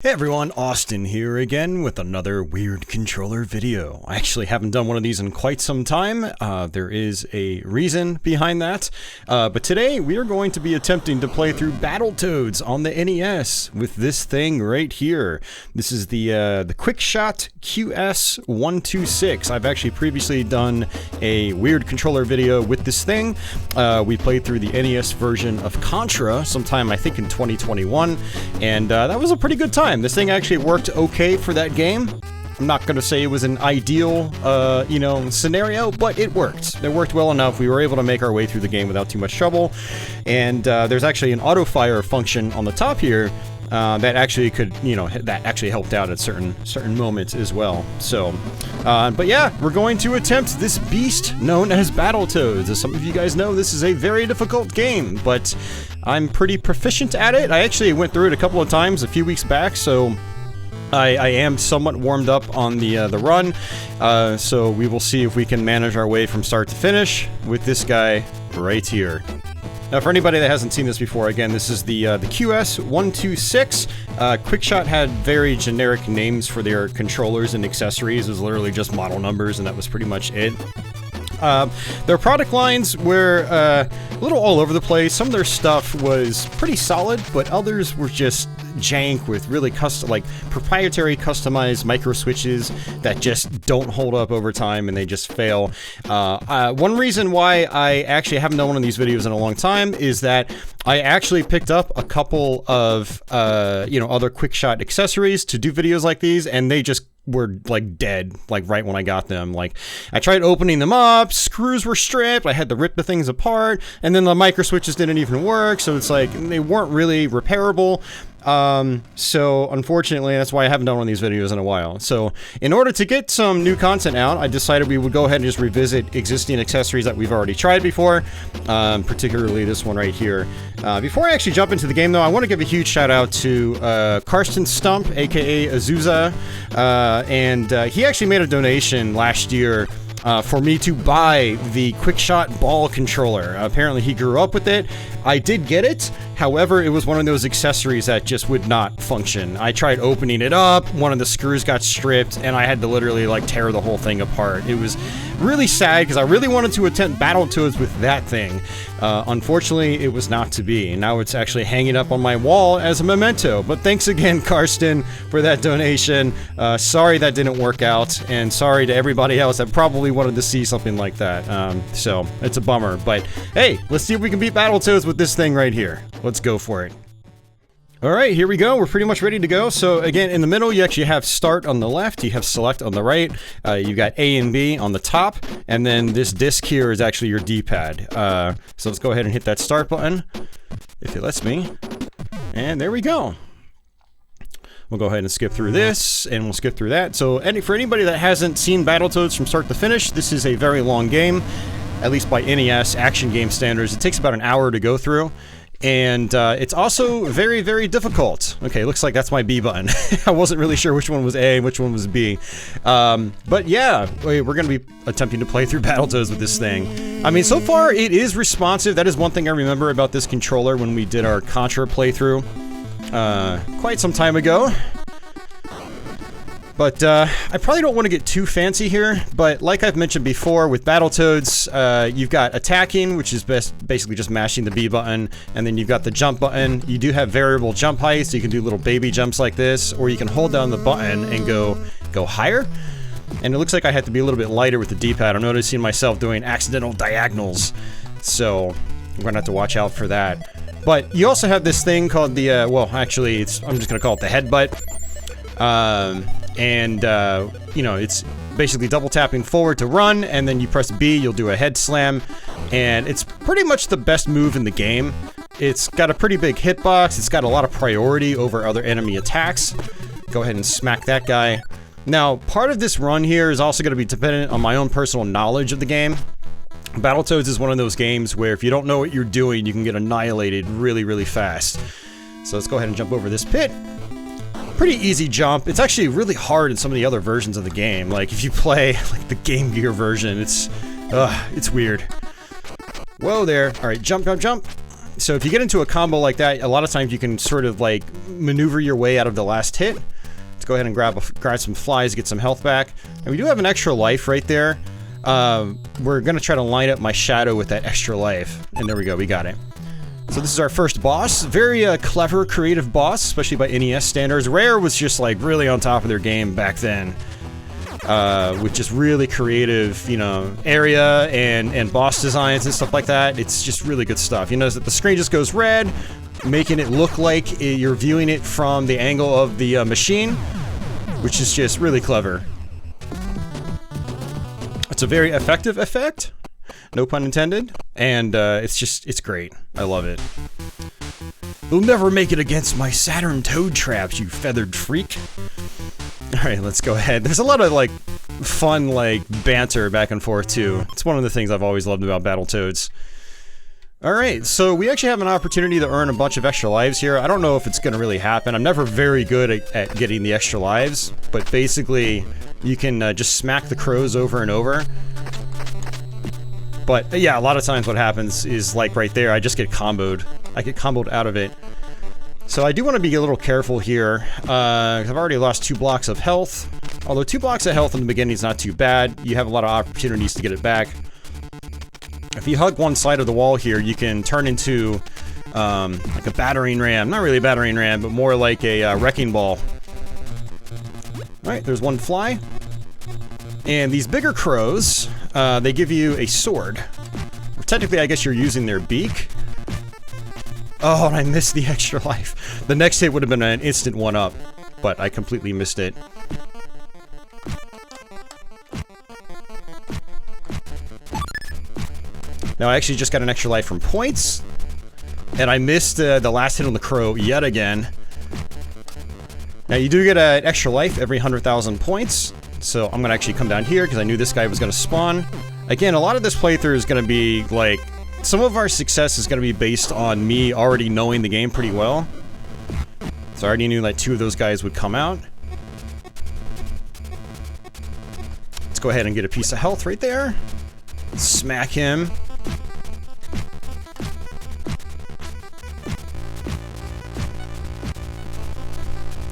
Hey everyone, Austin here again with another weird controller video. I actually haven't done one of these in quite some time. There is a reason behind that. But today we are going to be attempting to play through Battletoads on the NES with this thing right here. This is the QuickShot QS-126. I've actually previously done a weird controller video with this thing. We played through the NES version of Contra sometime I think in 2021, and that was a pretty good time. This thing actually worked okay for that game. I'm not going to say it was an ideal, scenario, but it worked. It worked well enough. We were able to make our way through the game without too much trouble. And there's actually an auto-fire function on the top here that actually could, that actually helped out at certain moments as well. So, but yeah, we're going to attempt this beast known as Battletoads. As some of you guys know, this is a very difficult game, but I'm pretty proficient at it. I actually went through it a couple of times a few weeks back, so I am somewhat warmed up on the run. So we will see if we can manage our way from start to finish with this guy right here. Now, for anybody that hasn't seen this before, again, this is the QS-126. QuickShot had very generic names for their controllers and accessories. It was literally just model numbers, and that was pretty much it. Their product lines were a little all over the place. Some of their stuff was pretty solid, but others were just jank with really proprietary customized micro switches that just don't hold up over time and they just fail. One reason why I actually haven't done one of these videos in a long time is that I actually picked up a couple of other QuickShot accessories to do videos like these, and they just were like dead, like right when I got them. Like, I tried opening them up, screws were stripped, I had to rip the things apart, and then the micro switches didn't even work, so it's like they weren't really repairable. So unfortunately, that's why I haven't done one of these videos in a while. So in order to get some new content out, I decided we would go ahead and just revisit existing accessories that we've already tried before, particularly this one right here. Before I actually jump into the game though, I want to give a huge shout out to Karsten Stump, aka Azusa, and he actually made a donation last year for me to buy the QuickShot ball controller. Apparently he grew up with it. I did get it, however, it was one of those accessories that just would not function. I tried opening it up, one of the screws got stripped, and I had to literally like tear the whole thing apart. It was really sad because I really wanted to attempt Battletoads with that thing. Unfortunately, it was not to be. Now it's actually hanging up on my wall as a memento. But thanks again, Karsten, for that donation. Sorry that didn't work out, and sorry to everybody else that probably wanted to see something like that. So it's a bummer. But hey, let's see if we can beat Battletoads with this thing right here. Let's go for it. Alright, here we go. We're pretty much ready to go. So again, in the middle, you actually have start on the left, you have select on the right, you've got A and B on the top, and then this disc here is actually your D-pad. So let's go ahead and hit that start button, if it lets me. And there we go. We'll go ahead and skip through this, and we'll skip through that. So for anybody that hasn't seen Battletoads from start to finish, this is a very long game, at least by NES action game standards. It takes about an hour to go through. And it's also very, very difficult. Okay, looks like that's my B button. I wasn't really sure which one was A and which one was B. But yeah, we're going to be attempting to play through Battletoads with this thing. I mean, so far it is responsive. That is one thing I remember about this controller when we did our Contra playthrough quite some time ago. But I probably don't want to get too fancy here, but like I've mentioned before with Battletoads, you've got attacking, which is basically just mashing the B button, and then you've got the jump button. You do have variable jump height, so you can do little baby jumps like this, or you can hold down the button and go higher. And it looks like I have to be a little bit lighter with the D-pad. I'm noticing myself doing accidental diagonals, so I'm going to have to watch out for that. But you also have this thing called the, well, actually, I'm just going to call it the headbutt. It's basically double tapping forward to run, and then you press B, you'll do a head slam, and it's pretty much the best move in the game. It's got a pretty big hitbox, it's got a lot of priority over other enemy attacks. Go ahead and smack that guy. Now, part of this run here is also going to be dependent on my own personal knowledge of the game. Battletoads is one of those games where if you don't know what you're doing, you can get annihilated really, really fast. So let's go ahead and jump over this pit. Pretty easy jump. It's actually really hard in some of the other versions of the game. Like, if you play, like, the Game Gear version, it's weird. Whoa there. Alright, jump, jump, jump. So if you get into a combo like that, a lot of times you can sort of like maneuver your way out of the last hit. Let's go ahead and grab some flies, get some health back. And we do have an extra life right there. We're gonna try to line up my shadow with that extra life. And there we go, we got it. So this is our first boss. Very clever, creative boss, especially by NES standards. Rare was just like really on top of their game back then. With just really creative, you know, area and boss designs and stuff like that. It's just really good stuff. You notice that the screen just goes red, making it look like you're viewing it from the angle of the machine, which is just really clever. It's a very effective effect, no pun intended, and it's great. I love it. You'll never make it against my Saturn toad traps, you feathered freak. Alright, let's go ahead. There's a lot of, like, fun, like, banter back and forth, too. It's one of the things I've always loved about Battletoads. Alright, so we actually have an opportunity to earn a bunch of extra lives here. I don't know if it's gonna really happen. I'm never very good at getting the extra lives, but basically, you can just smack the crows over and over. But, yeah, a lot of times what happens is, like, right there, I just get comboed. I get comboed out of it. So I do want to be a little careful here, because I've already lost 2 blocks of health. Although 2 blocks of health in the beginning is not too bad. You have a lot of opportunities to get it back. If you hug one side of the wall here, you can turn into like a battering ram. Not really a battering ram, but more like a wrecking ball. Alright, there's one fly. And these bigger crows, they give you a sword. Or technically, I guess you're using their beak. Oh, and I missed the extra life. The next hit would have been an instant one-up, but I completely missed it. Now, I actually just got an extra life from points, and I missed the last hit on the crow yet again. Now, you do get an extra life every 100,000 points, so I'm gonna actually come down here because I knew this guy was gonna spawn. Again, a lot of this playthrough is gonna be, like, some of our success is going to be based on me already knowing the game pretty well. So I already knew like 2 of those guys would come out. Let's go ahead and get a piece of health right there. Smack him.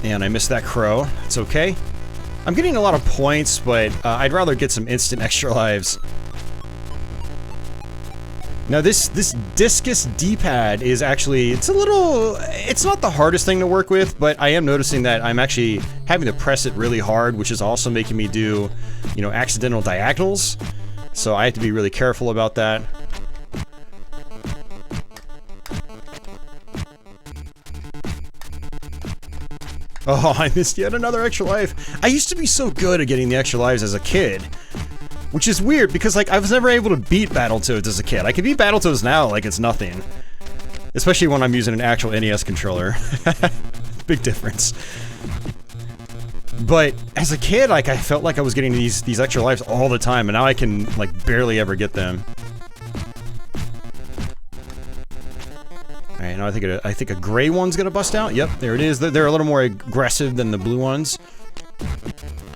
And I missed that crow. It's okay. I'm getting a lot of points, but I'd rather get some instant extra lives. Now this discus D-pad is actually, it's not the hardest thing to work with, but I am noticing that I'm actually having to press it really hard, which is also making me do, you know, accidental diagonals. So I have to be really careful about that. Oh, I missed yet another extra life. I used to be so good at getting the extra lives as a kid. Which is weird, because, like, I was never able to beat Battletoads as a kid. I can beat Battletoads now like it's nothing. Especially when I'm using an actual NES controller. Big difference. But, as a kid, like, I felt like I was getting these extra lives all the time, and now I can, like, barely ever get them. Alright, now I think a gray one's gonna bust out. Yep, there it is. They're a little more aggressive than the blue ones.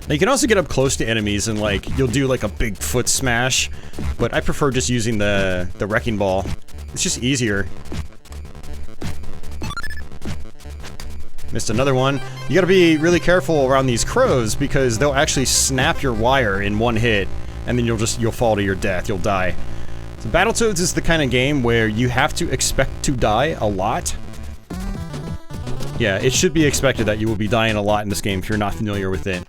Now you can also get up close to enemies and, like, you'll do like a big foot smash, but I prefer just using the wrecking ball. It's just easier. Missed another one. You gotta be really careful around these crows because they'll actually snap your wire in one hit, and then you'll fall to your death. You'll die. So Battletoads is the kind of game where you have to expect to die a lot. Yeah, it should be expected that you will be dying a lot in this game if you're not familiar with it.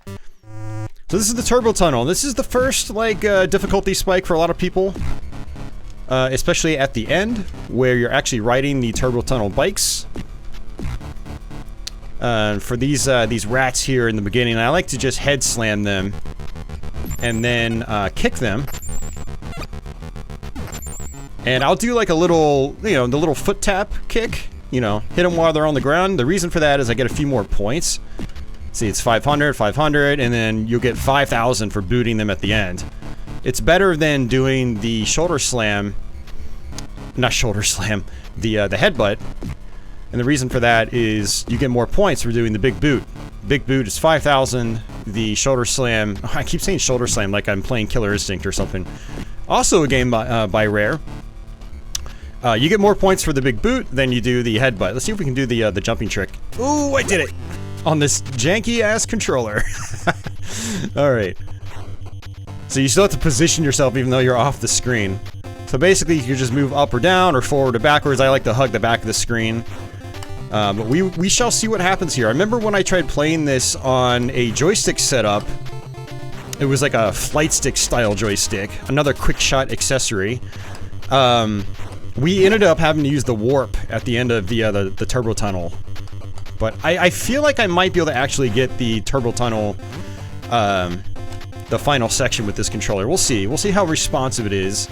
So this is the Turbo Tunnel. This is the first, like, difficulty spike for a lot of people. Especially at the end, where you're actually riding the Turbo Tunnel bikes. For these rats here in the beginning, I like to just head slam them. And then, kick them. And I'll do, like, a little, you know, the little foot tap kick. You know, hit them while they're on the ground. The reason for that is I get a few more points. See, it's 500, 500, and then you'll get 5,000 for booting them at the end. It's better than doing the shoulder slam. Not shoulder slam. The headbutt. And the reason for that is you get more points for doing the big boot. Big boot is 5,000. The shoulder slam... Oh, I keep saying shoulder slam like I'm playing Killer Instinct or something. Also a game by Rare. You get more points for the big boot than you do the headbutt. Let's see if we can do the jumping trick. Ooh, I did it! On this janky-ass controller. Alright. So you still have to position yourself even though you're off the screen. So basically, you can just move up or down, or forward or backwards. I like to hug the back of the screen. But we shall see what happens here. I remember when I tried playing this on a joystick setup. It was like a flight stick style joystick. Another QuickShot accessory. We ended up having to use the warp at the end of the turbo tunnel. But I feel like I might be able to actually get the turbo tunnel, the final section with this controller. We'll see. We'll see how responsive it is.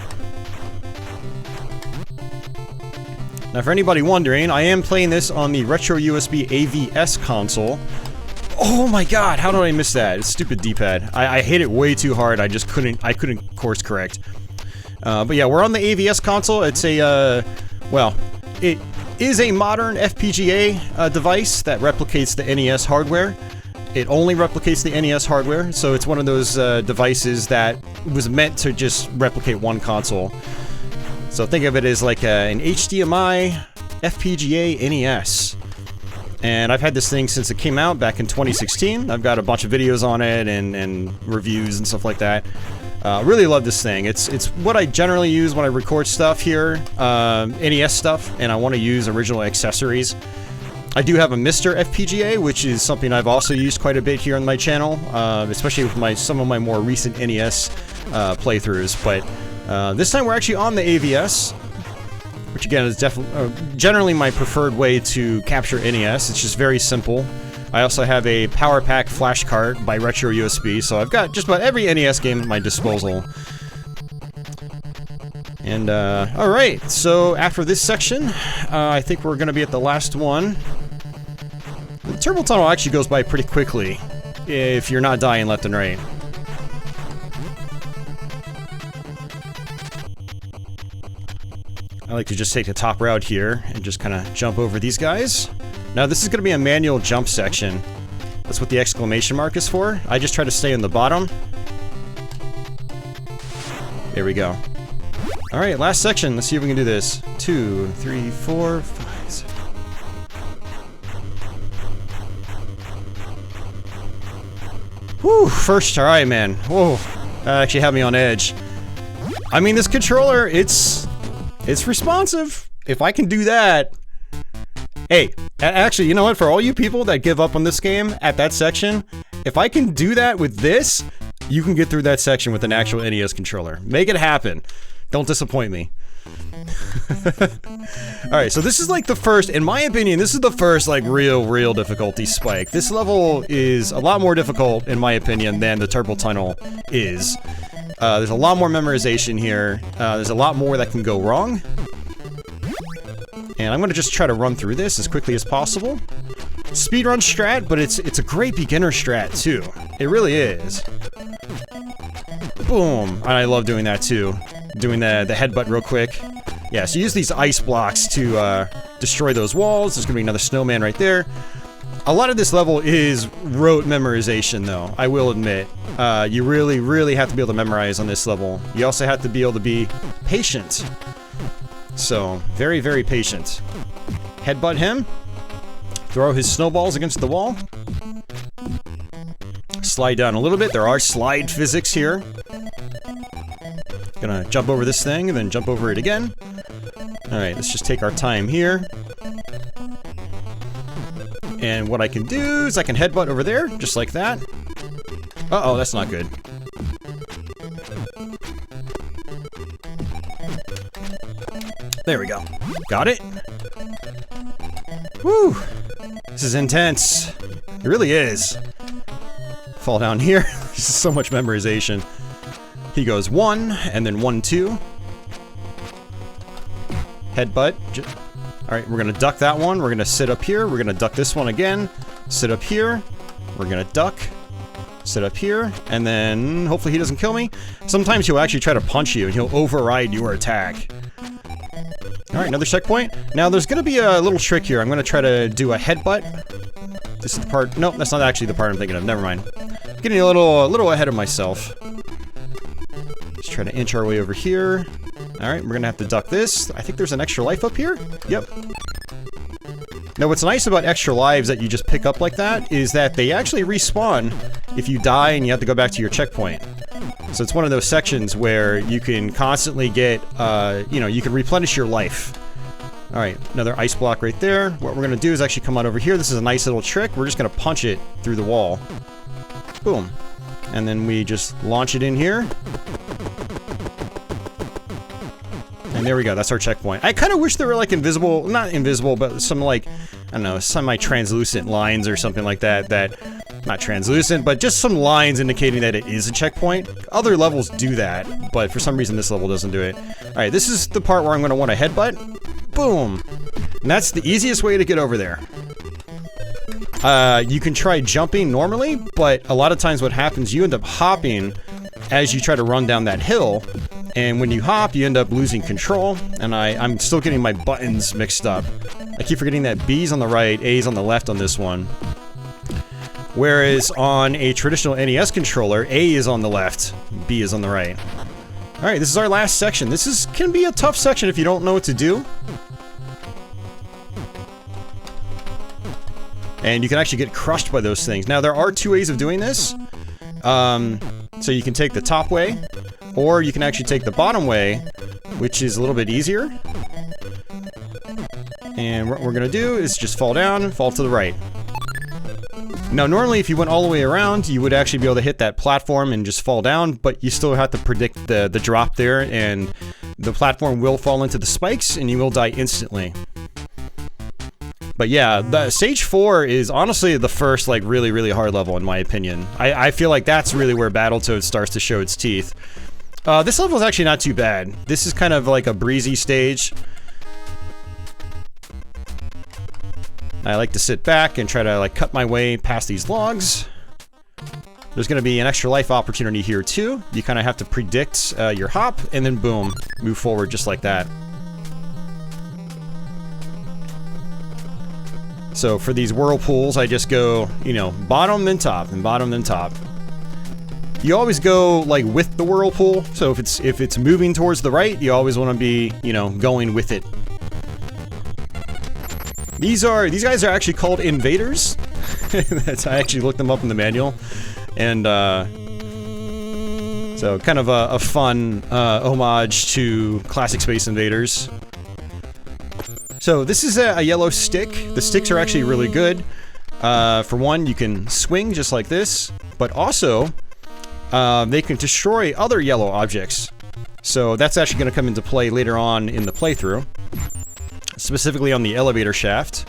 Now, for anybody wondering, I am playing this on the Retro USB AVS console. Oh my god, how did I miss that? It's stupid D-pad. I hit it way too hard. I just couldn't course correct. But yeah, we're on the AVS console. It's a, well, it is a modern FPGA device that replicates the NES hardware. It only replicates the NES hardware, so it's one of those devices that was meant to just replicate one console. So think of it as like an HDMI FPGA NES. And I've had this thing since it came out back in 2016. I've got a bunch of videos on it and reviews and stuff like that. Really love this thing. It's what I generally use when I record stuff here, NES stuff, and I want to use original accessories. I do have a Mr. FPGA, which is something I've also used quite a bit here on my channel, especially with some of my more recent NES playthroughs. But this time we're actually on the AVS, which again is definitely generally my preferred way to capture NES. It's just very simple. I also have a Power Pack flash cart by Retro USB, so I've got just about every NES game at my disposal. And alright, so after this section, I think we're going to be at the last one. The turbo tunnel actually goes by pretty quickly if you're not dying left and right. I like to just take the top route here and just kind of jump over these guys. Now this is going to be a manual jump section. That's what the exclamation mark is for. I just try to stay in the bottom. There we go. Alright, last section. Let's see if we can do this. 2, 3, 4, 5, 6. Whew, first try, man. Whoa, that actually had me on edge. I mean, this controller, it's responsive. If I can do that... Hey, actually, you know what? For all you people that give up on this game at that section, if I can do that with this, you can get through that section with an actual NES controller. Make it happen. Don't disappoint me. Alright, so this is like the first, in my opinion, this is the first like real difficulty spike. This level is a lot more difficult, in my opinion, than the turbo tunnel is. There's a lot more memorization here. There's a lot more that can go wrong. And I'm gonna just try to run through this as quickly as possible. Speedrun strat, but it's a great beginner strat too. It really is. Boom! And I love doing that too. Doing the headbutt real quick. Yeah, so use these ice blocks to destroy those walls. There's gonna be another snowman right there. A lot of this level is rote memorization though, I will admit. You really have to be able to memorize on this level. You also have to be able to be patient. So, very patient. Headbutt him. Throw his snowballs against the wall. Slide down a little bit. There are slide physics here. Gonna jump over this thing and then jump over it again. Alright, let's just take our time here. And what I can do is I can headbutt over there, just like that. Uh-oh, that's not good. There we go. Got it. Woo! This is intense. It really is. Fall down here. This is so much memorization. He goes 1, and then 1, 2. Headbutt. Alright, we're gonna duck that one. We're gonna sit up here. We're gonna duck this one again. Sit up here. We're gonna duck. Sit up here. And then, hopefully he doesn't kill me. Sometimes he'll actually try to punch you, and he'll override your attack. Alright, another checkpoint. Now, there's gonna be a little trick here. I'm gonna try to do a headbutt. This is the part... Nope, that's not actually the part I'm thinking of. Never mind. Getting a little ahead of myself. Just try to inch our way over here. Alright, we're gonna have to duck this. I think there's an extra life up here? Yep. Now what's nice about extra lives that you just pick up like that is that they actually respawn if you die and you have to go back to your checkpoint. So it's one of those sections where you can constantly get, you know, you can replenish your life. Alright, another ice block right there. What we're gonna do is actually come on over here. This is a nice little trick. We're just gonna punch it through the wall. Boom. And then we just launch it in here. And there we go, that's our checkpoint. I kind of wish there were like invisible, not invisible, but some like, I don't know, semi-translucent lines or something like that, not translucent, but just some lines indicating that it is a checkpoint. Other levels do that, but for some reason this level doesn't do it. Alright, this is the part where I'm going to want to headbutt. Boom! And that's the easiest way to get over there. You can try jumping normally, but a lot of times what happens, you end up hopping as you try to run down that hill. And when you hop, you end up losing control, and I'm still getting my buttons mixed up. I keep forgetting that B's on the right, A's on the left on this one. Whereas on a traditional NES controller, A is on the left, B is on the right. Alright, this is our last section. This can be a tough section if you don't know what to do. And you can actually get crushed by those things. Now, there are two ways of doing this. So you can take the top way, or you can actually take the bottom way, which is a little bit easier. And what we're gonna do is just fall down and fall to the right. Now, normally if you went all the way around, you would actually be able to hit that platform and just fall down, but you still have to predict the drop there, and the platform will fall into the spikes, and you will die instantly. But yeah, the Stage 4 is honestly the first, like, really, really hard level, in my opinion. I feel like that's really where Battletoads starts to show its teeth. This level is actually not too bad. This is kind of like a breezy stage. I like to sit back and try to, like, cut my way past these logs. There's going to be an extra life opportunity here, too. You kind of have to predict your hop, and then boom, move forward just like that. So for these whirlpools, I just go, you know, bottom then top, and bottom then top. You always go, like, with the whirlpool, so if it's moving towards the right, you always want to be, you know, going with it. These guys are actually called invaders. I actually looked them up in the manual, and so kind of a fun homage to classic Space Invaders. So this is a yellow stick. The sticks are actually really good. For one, you can swing just like this, but also they can destroy other yellow objects. So that's actually going to come into play later on in the playthrough, specifically on the elevator shaft.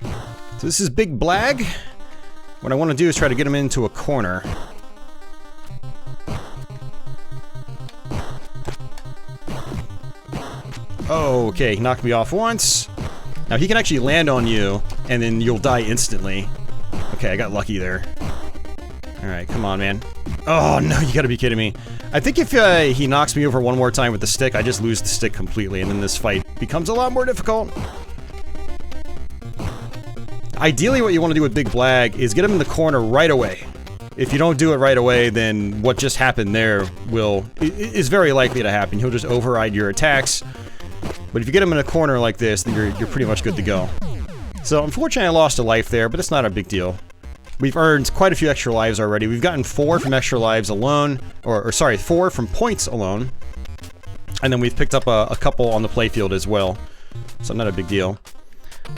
So this is Big Blag. What I want to do is try to get him into a corner. Oh, okay, he knocked me off once. Now he can actually land on you, and then you'll die instantly. Okay, I got lucky there. Alright, come on, man. Oh, no, you gotta be kidding me. I think if he knocks me over one more time with the stick, I just lose the stick completely, and then this fight becomes a lot more difficult. Ideally, what you want to do with Big Blag is get him in the corner right away. If you don't do it right away, then what just happened there is very likely to happen. He'll just override your attacks. But if you get him in a corner like this, then you're pretty much good to go. So unfortunately I lost a life there, but it's not a big deal. We've earned quite a few extra lives already. We've gotten 4 from extra lives alone, or sorry, 4 from points alone. And then we've picked up a couple on the playfield as well. So not a big deal.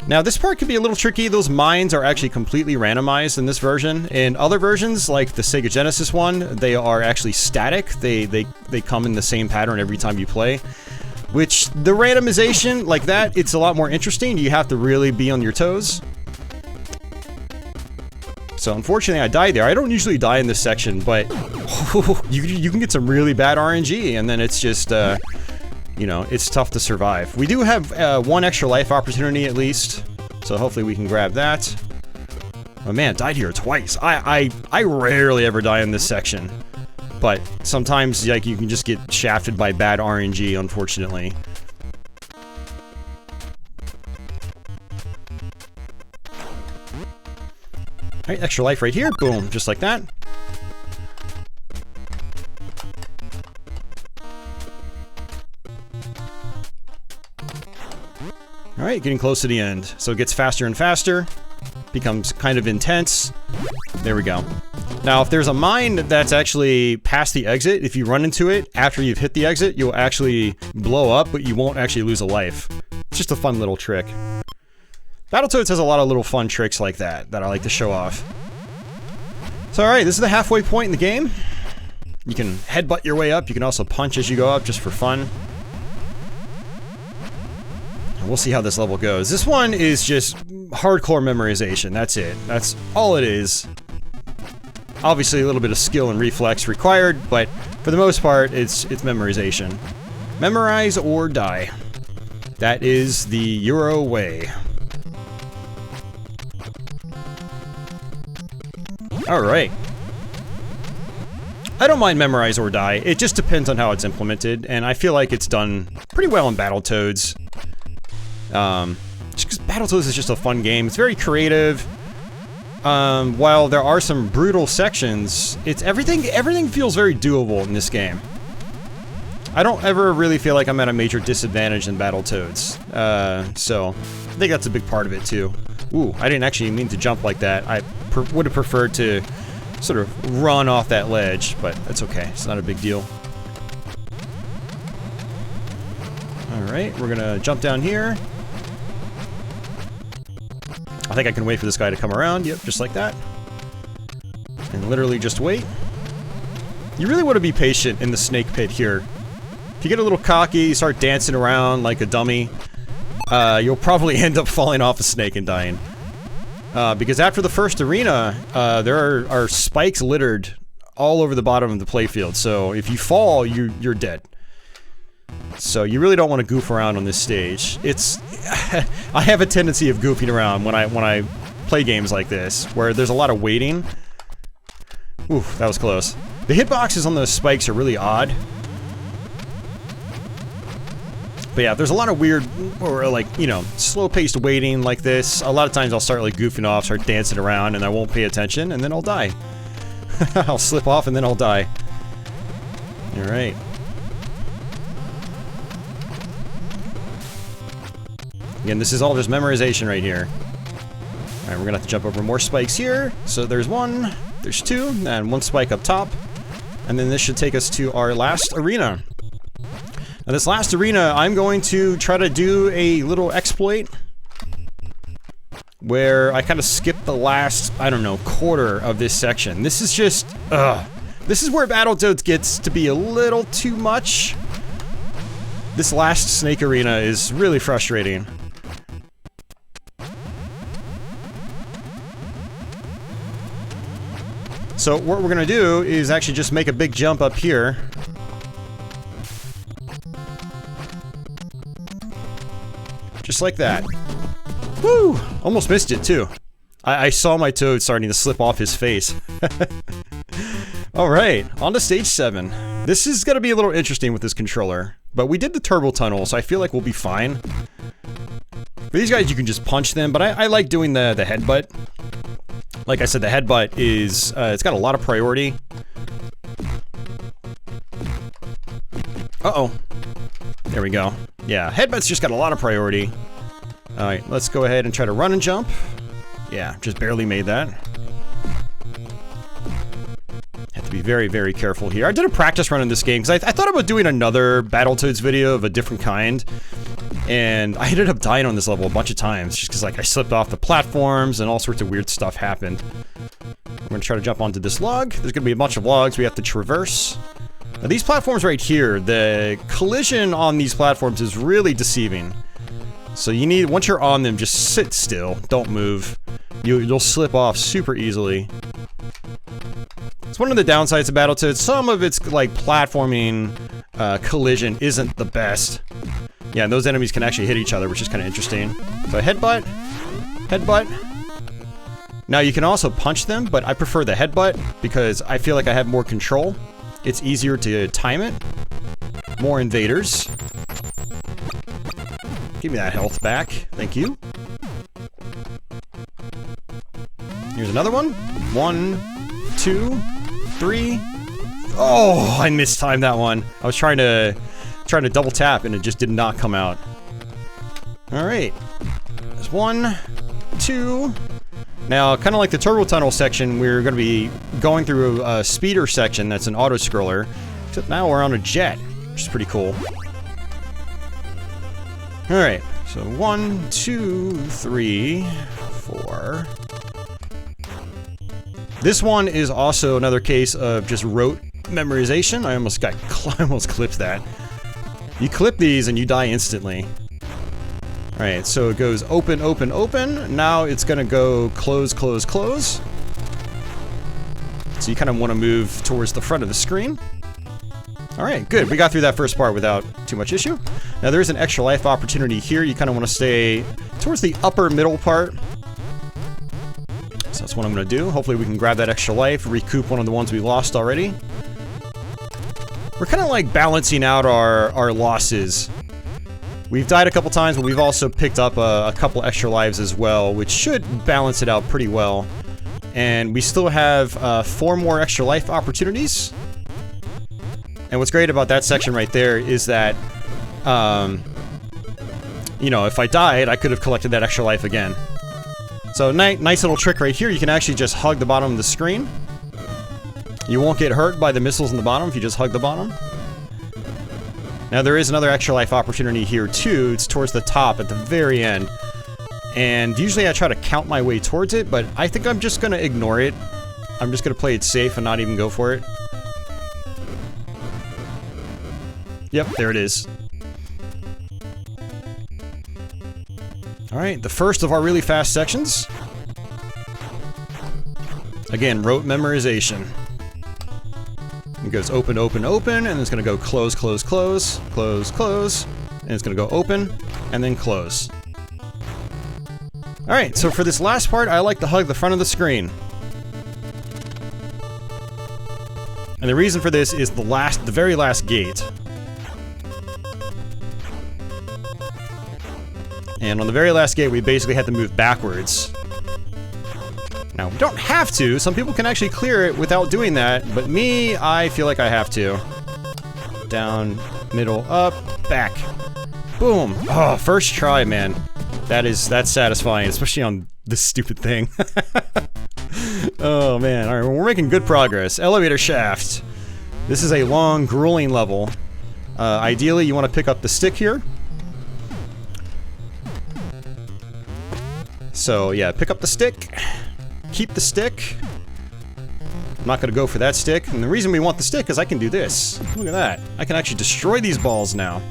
Now this part can be a little tricky. Those mines are actually completely randomized in this version. In other versions, like the Sega Genesis one, they are actually static. They come in the same pattern every time you play. Which, the randomization, like that, it's a lot more interesting. You have to really be on your toes. So unfortunately I died there. I don't usually die in this section, but you can get some really bad RNG, and then it's just, you know, it's tough to survive. We do have 1 extra life opportunity at least, so hopefully we can grab that. Oh man, died here twice. I rarely ever die in this section. But sometimes, like, you can just get shafted by bad RNG, unfortunately. Alright, extra life right here. Boom, just like that. right, getting close to the end. So it gets faster and faster, becomes kind of intense. There we go. Now, if there's a mine that's actually past the exit, if you run into it after you've hit the exit, you'll actually blow up, but you won't actually lose a life. It's just a fun little trick. Battletoads has a lot of little fun tricks like that I like to show off. So alright, this is the halfway point in the game. You can headbutt your way up, you can also punch as you go up just for fun. And we'll see how this level goes. This one is just hardcore memorization, that's it. That's all it is. Obviously a little bit of skill and reflex required, but for the most part, it's memorization. Memorize or die. That is the Euro way. Alright. I don't mind memorize or die, it just depends on how it's implemented, and I feel like it's done pretty well in Battletoads. Just because Battletoads is just a fun game, it's very creative. While there are some brutal sections, everything feels very doable in this game. I don't ever really feel like I'm at a major disadvantage in Battletoads. So, I think that's a big part of it too. Ooh, I didn't actually mean to jump like that. I would have preferred to sort of run off that ledge, but that's okay. It's not a big deal. Alright, we're gonna jump down here. I think I can wait for this guy to come around. Yep, just like that. And literally just wait. You really want to be patient in the snake pit here. If you get a little cocky, you start dancing around like a dummy, you'll probably end up falling off a snake and dying. Because after the first arena, there are spikes littered all over the bottom of the playfield, so if you fall, you're dead. So you really don't want to goof around on this stage. It's... I have a tendency of goofing around when I play games like this, where there's a lot of waiting. Oof, that was close. The hitboxes on those spikes are really odd. But yeah, there's a lot of weird, or like, you know, slow-paced waiting like this. A lot of times I'll start like goofing off, start dancing around, and I won't pay attention, and then I'll die. I'll slip off and then I'll die. Alright. Again, this is all just memorization right here. Alright, we're gonna have to jump over more spikes here. So there's one, there's two, and one spike up top. And then this should take us to our last arena. Now this last arena, I'm going to try to do a little exploit where I kind of skip the last, I don't know, quarter of this section. This is just, this is where Battletoads gets to be a little too much. This last snake arena is really frustrating. So what we're gonna do is actually just make a big jump up here. Just like that. Woo! Almost missed it too. I saw my toad starting to slip off his face. Alright, on to stage 7. This is gonna be a little interesting with this controller. But we did the turbo tunnel, so I feel like we'll be fine. For these guys, you can just punch them, but I like doing the headbutt. Like I said, the headbutt is, it's got a lot of priority. Uh-oh. There we go. Yeah, headbutt's just got a lot of priority. Alright, let's go ahead and try to run and jump. Yeah, just barely made that. Have to be very, very careful here. I did a practice run in this game, because I thought about doing another Battletoads video of a different kind. And I ended up dying on this level a bunch of times, just because like I slipped off the platforms and all sorts of weird stuff happened. I'm gonna try to jump onto this log. There's gonna be a bunch of logs we have to traverse. Now these platforms right here, the collision on these platforms is really deceiving. So you need, once you're on them, just sit still, don't move. You'll slip off super easily. It's one of the downsides of Battletoads. Some of its like platforming collision isn't the best. Yeah, and those enemies can actually hit each other, which is kind of interesting. So headbutt, headbutt. Now you can also punch them, but I prefer the headbutt because I feel like I have more control. It's easier to time it. More invaders. Give me that health back, thank you. Here's another one. 1, 2, 3. Oh, I mistimed that one. I was trying to double tap and it just did not come out. Alright. There's 1, 2. Now, kind of like the turbo tunnel section, we're going to be going through a speeder section that's an auto-scroller. Except now we're on a jet, which is pretty cool. Alright, so 1, 2, 3, 4. This one is also another case of just rote memorization. I almost clipped that. You clip these and you die instantly. Alright, so it goes open, open, open. Now it's gonna go close, close, close. So you kind of want to move towards the front of the screen. Alright, good. We got through that first part without too much issue. Now there is an extra life opportunity here. You kind of want to stay towards the upper middle part. So that's what I'm going to do. Hopefully we can grab that extra life, recoup one of the ones we lost already. We're kind of like balancing out our losses. We've died a couple times, but we've also picked up a couple extra lives as well, which should balance it out pretty well. And we still have 4 more extra life opportunities. And what's great about that section right there is that, you know, if I died, I could have collected that extra life again. So, nice little trick right here. You can actually just hug the bottom of the screen. You won't get hurt by the missiles in the bottom if you just hug the bottom. Now, there is another extra life opportunity here, too. It's towards the top at the very end. And usually I try to count my way towards it, but I think I'm just going to ignore it. I'm just going to play it safe and not even go for it. Yep, there it is. Alright, the first of our really fast sections. Again, rote memorization. It goes open, open, open, and it's going to go close, close, close, close, close, and it's going to go open, and then close. Alright, so for this last part, I like to hug the front of the screen. And the reason for this is the very last gate. And on the very last gate, we basically had to move backwards. Now, we don't have to. Some people can actually clear it without doing that, but me, I feel like I have to. Down, middle, up, back. Boom. Oh, first try, man. That's satisfying, especially on this stupid thing. Oh, man. Alright, well, we're making good progress. Elevator shaft. This is a long, grueling level. Ideally, you want to pick up the stick here. So, yeah, pick up the stick. Keep the stick. I'm not going to go for that stick. And the reason we want the stick is I can do this. Look at that. I can actually destroy these balls now.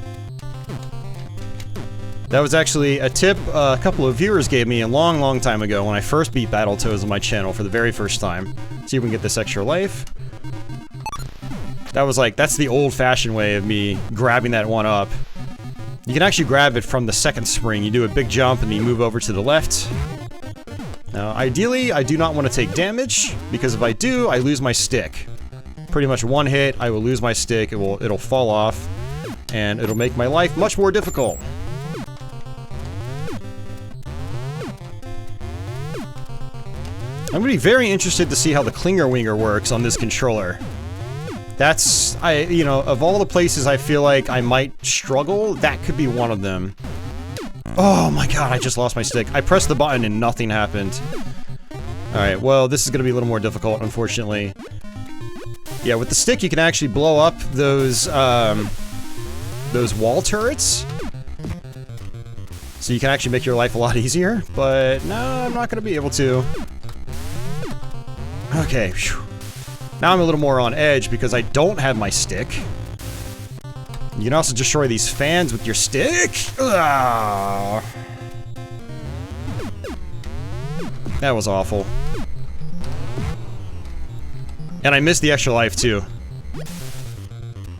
That was actually a tip a couple of viewers gave me a long, long time ago when I first beat Battletoads on my channel for the very first time. See if we can get this extra life. That was like, that's the old-fashioned way of me grabbing that one up. You can actually grab it from the second spring. You do a big jump and you move over to the left. Now, ideally, I do not want to take damage, because if I do, I lose my stick. Pretty much one hit, I will lose my stick, it'll fall off, and it'll make my life much more difficult. I'm gonna be very interested to see how the Clinger Winger works on this controller. That's, you know, of all the places I feel like I might struggle, that could be one of them. Oh my god, I just lost my stick. I pressed the button and nothing happened. Alright, well, this is gonna be a little more difficult, unfortunately. Yeah, with the stick you can actually blow up those wall turrets. So you can actually make your life a lot easier, but no, I'm not gonna be able to. Okay, phew. Now I'm a little more on edge because I don't have my stick. You can also destroy these fans with your stick. Ugh. That was awful. And I missed the extra life too.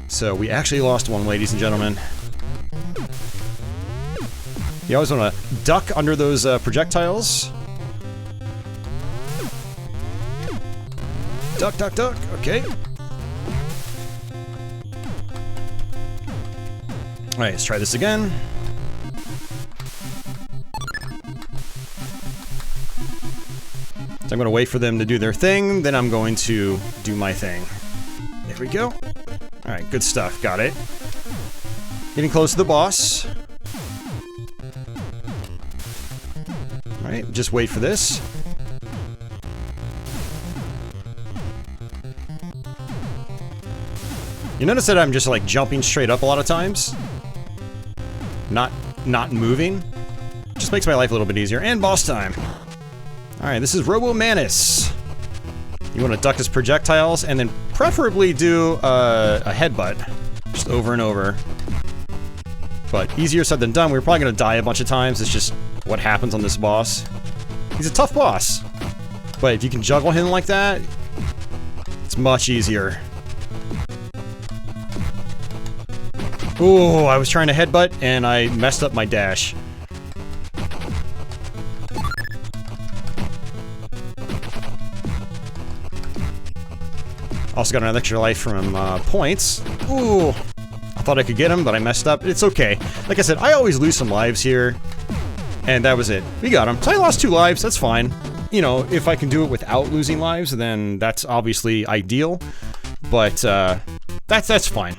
So we actually lost one, ladies and gentlemen. You always want to duck under those projectiles. Duck, duck, duck. Okay. Alright, let's try this again. So I'm going to wait for them to do their thing, then I'm going to do my thing. There we go. Alright, good stuff. Got it. Getting close to the boss. Alright, just wait for this. You notice that I'm just like jumping straight up a lot of times? Not moving? Just makes my life a little bit easier. And boss time. Alright, this is Robo Manus. You want to duck his projectiles and then preferably do a headbutt. Just over and over. But easier said than done. We're probably going to die a bunch of times. It's just what happens on this boss. He's a tough boss. But if you can juggle him like that, it's much easier. Ooh, I was trying to headbutt and I messed up my dash. Also got another extra life from points. Ooh, I thought I could get him, but I messed up. It's okay. Like I said, I always lose some lives here. And that was it. We got him. So I lost 2 lives, that's fine. You know, if I can do it without losing lives, then that's obviously ideal. But that's fine.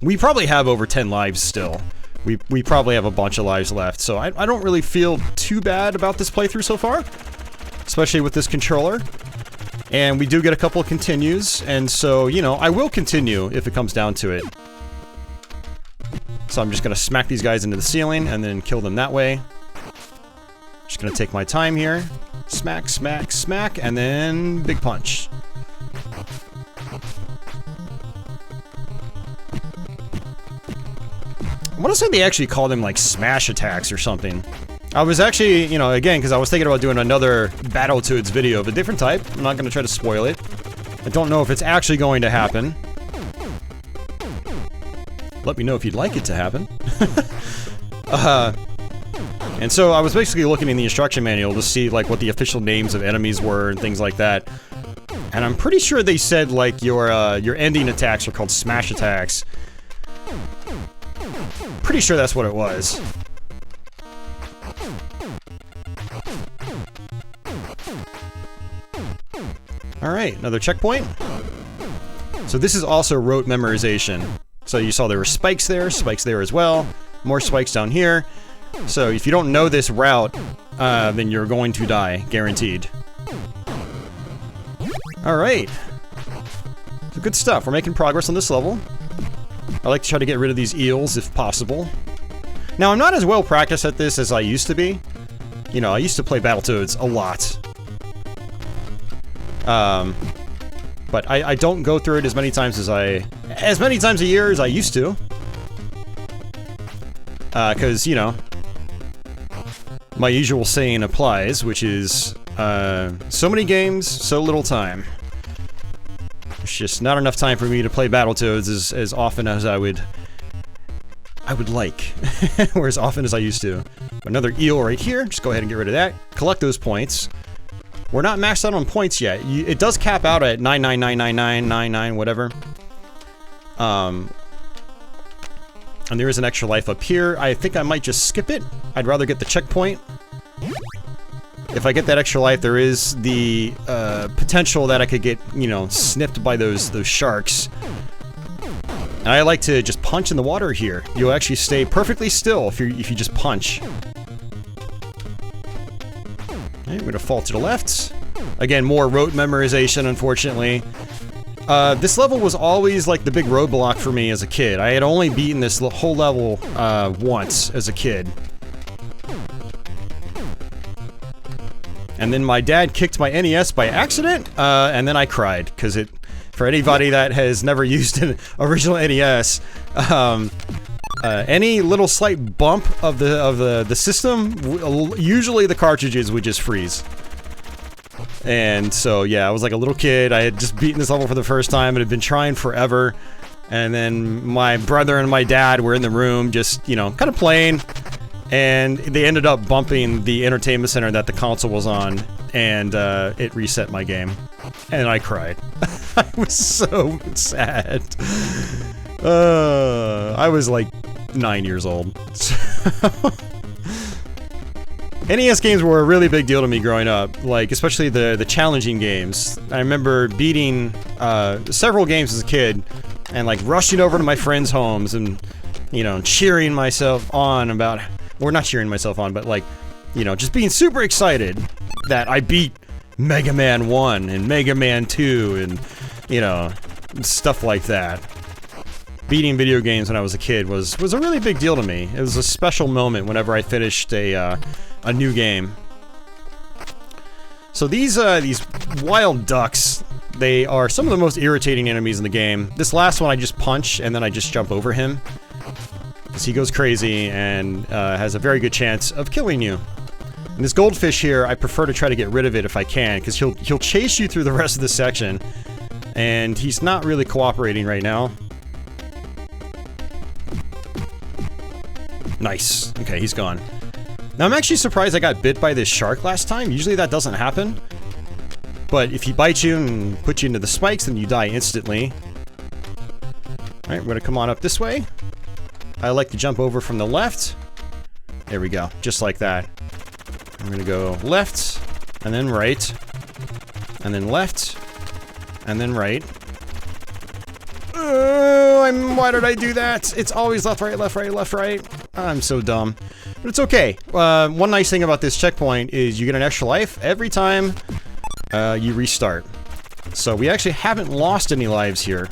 We probably have over 10 lives still. We probably have a bunch of lives left, so I don't really feel too bad about this playthrough so far. Especially with this controller. And we do get a couple of continues, and so, you know, I will continue if it comes down to it. So I'm just gonna smack these guys into the ceiling and then kill them that way. Just gonna take my time here. Smack, smack, smack, and then big punch. I want to say they actually call them like smash attacks or something. I was actually, you know, again, because I was thinking about doing another Battletoads video of a different type. I'm not going to try to spoil it. I don't know if it's actually going to happen. Let me know if you'd like it to happen. And so I was basically looking in the instruction manual to see like what the official names of enemies were and things like that. And I'm pretty sure they said like your ending attacks are called smash attacks. Pretty sure that's what it was. Alright, another checkpoint. So this is also rote memorization. So you saw there were spikes there as well. More spikes down here. So if you don't know this route, then you're going to die, guaranteed. Alright. So good stuff, we're making progress on this level. I like to try to get rid of these eels if possible. Now, I'm not as well practiced at this as I used to be. You know, I used to play Battletoads a lot. But I don't go through it as many times a year as I used to. 'Cause, you know, my usual saying applies, which is, so many games, so little time. There's just not enough time for me to play Battletoads as often as I would like, or as often as I used to. Another eel right here, just go ahead and get rid of that. Collect those points. We're not maxed out on points yet. It does cap out at 9999999, whatever. And there is an extra life up here. I think I might just skip it. I'd rather get the checkpoint. If I get that extra life, there is the potential that I could get, you know, snipped by those sharks. And I like to just punch in the water here. You'll actually stay perfectly still if you just punch. Okay, we're gonna fall to the left. Again, more rote memorization, unfortunately. This level was always like the big roadblock for me as a kid. I had only beaten this whole level once as a kid. And then my dad kicked my NES by accident, and then I cried, because for anybody that has never used an original NES, any little slight bump of the system, usually the cartridges would just freeze. And so, yeah, I was like a little kid, I had just beaten this level for the first time, and had been trying forever, and then my brother and my dad were in the room just, you know, kind of playing, and they ended up bumping the entertainment center that the console was on, and it reset my game. And I cried. I was so sad. I was like 9 years old. NES games were a really big deal to me growing up, like especially the challenging games. I remember beating several games as a kid, and like rushing over to my friends' homes and, you know, cheering myself on about, or not cheering myself on, but like you know, just being super excited that I beat Mega Man 1 and Mega Man 2 and, you know, stuff like that. Beating video games when I was a kid was a really big deal to me. It was a special moment whenever I finished a new game. So these wild ducks, they are some of the most irritating enemies in the game. This last one I just punch and then I just jump over him, because he goes crazy and has a very good chance of killing you. And this goldfish here, I prefer to try to get rid of it if I can, because he'll chase you through the rest of the section, and he's not really cooperating right now. Nice. Okay, he's gone. Now, I'm actually surprised I got bit by this shark last time. Usually that doesn't happen. But if he bites you and puts you into the spikes, then you die instantly. Alright, we're gonna come on up this way. I like to jump over from the left. There we go, just like that. I'm gonna go left, and then right, and then left, and then right. Why did I do that? It's always left, right, left, right, left, right. I'm so dumb. But it's okay. One nice thing about this checkpoint is you get an extra life every time you restart. So we actually haven't lost any lives here.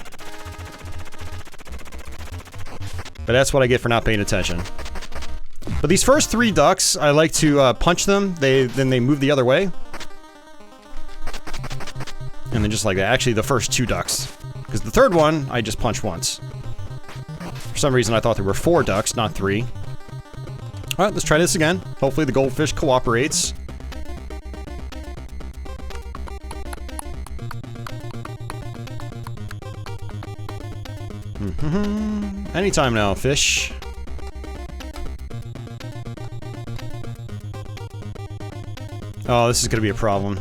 But that's what I get for not paying attention. But these first 3 ducks, I like to punch them, then they move the other way. And then just like that. Actually, the first 2 ducks. Because the third one, I just punch once. For some reason, I thought there were 4 ducks, not 3. Alright, let's try this again. Hopefully the goldfish cooperates. Anytime now, fish. Oh, this is gonna be a problem.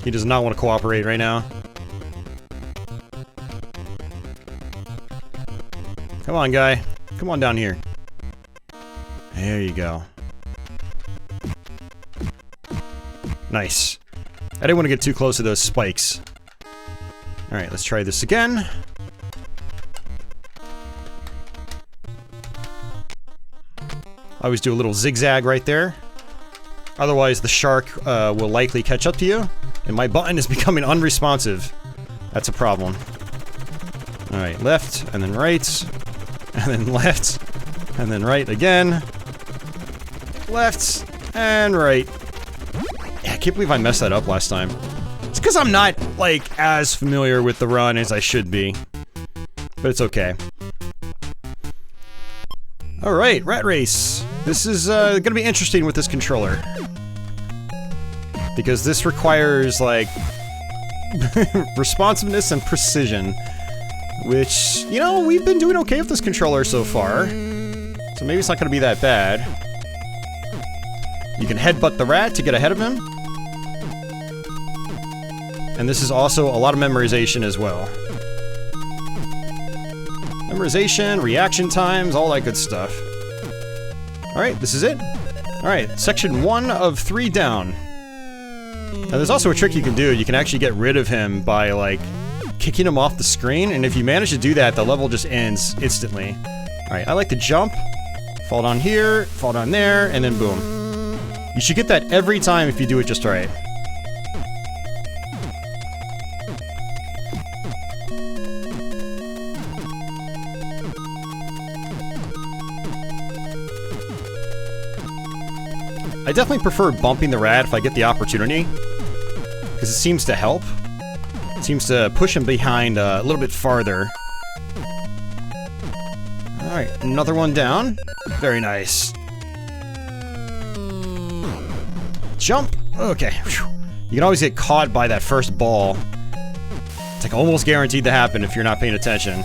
He does not want to cooperate right now. Come on, guy. Come on down here. There you go. Nice. I didn't want to get too close to those spikes. Alright, let's try this again. I always do a little zigzag right there. Otherwise, the shark will likely catch up to you. And my button is becoming unresponsive. That's a problem. Alright, left, and then right. And then left. And then right again. Left. And right. Yeah, I can't believe I messed that up last time. It's because I'm not, like, as familiar with the run as I should be. But it's okay. Alright, Rat Race. This is gonna be interesting with this controller. Because this requires, like, responsiveness and precision. Which, you know, we've been doing okay with this controller so far. So maybe it's not gonna be that bad. You can headbutt the rat to get ahead of him. And this is also a lot of memorization as well. Memorization, reaction times, all that good stuff. Alright, this is it. Alright, section 1 of 3 down. Now there's also a trick you can do. You can actually get rid of him by, like, kicking him off the screen, and if you manage to do that, the level just ends instantly. Alright, I like to jump, fall down here, fall down there, and then boom. You should get that every time if you do it just right. I definitely prefer bumping the rat if I get the opportunity, because it seems to help. It seems to push him behind a little bit farther. Alright, another one down. Very nice. Jump! Okay. Whew. You can always get caught by that first ball. It's like almost guaranteed to happen if you're not paying attention.